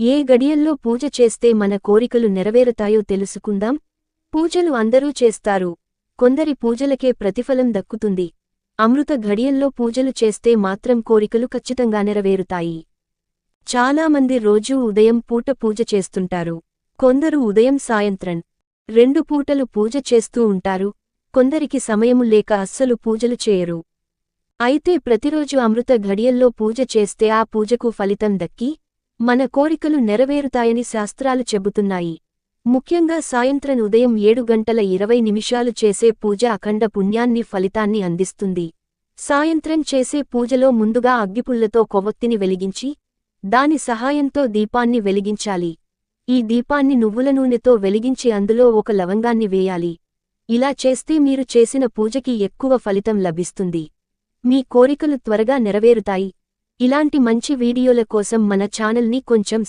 ఏ గడియల్లో పూజ చేస్తే మన కోరికలు నెరవేరుతాయో తెలుసుకుందాం. పూజలు అందరూ చేస్తారు. కొందరి పూజలకే ప్రతిఫలం దక్కుతుంది. అమృత ఘడియల్లో పూజలు చేస్తే మాత్రం కోరికలు ఖచ్చితంగా నెరవేరుతాయి. చాలామంది రోజూ ఉదయం పూట పూజ చేస్తుంటారు. కొందరు ఉదయం సాయంత్రం 2 పూటలు పూజ చేస్తూ ఉంటారు. కొందరికి సమయము లేక అస్సలు పూజలు చేయరు. అయితే ప్రతిరోజు అమృత ఘడియల్లో పూజ చేస్తే ఆ పూజకు ఫలితం దక్కి మన కోరికలు నెరవేరుతాయని శాస్త్రాలు చెబుతున్నాయి. ముఖ్యంగా సాయంత్రం ఉదయం 7:20 చేసే పూజ అఖండ పుణ్యాన్ని ఫలితాన్ని అందిస్తుంది. సాయంత్రం చేసే పూజలో ముందుగా అగ్గిపుల్లతో కొవ్వొత్తిని వెలిగించి దాని సహాయంతో దీపాన్ని వెలిగించాలి. ఈ దీపాన్ని నువ్వుల నూనెతో వెలిగించి అందులో ఒక లవంగాన్ని వేయాలి. ఇలా చేస్తే మీరు చేసిన పూజకి ఎక్కువ ఫలితం లభిస్తుంది. మీ కోరికలు త్వరగా నెరవేరుతాయి. ఇలాంటి మంచి వీడియోల కోసం మన ఛానల్ని కొంచెం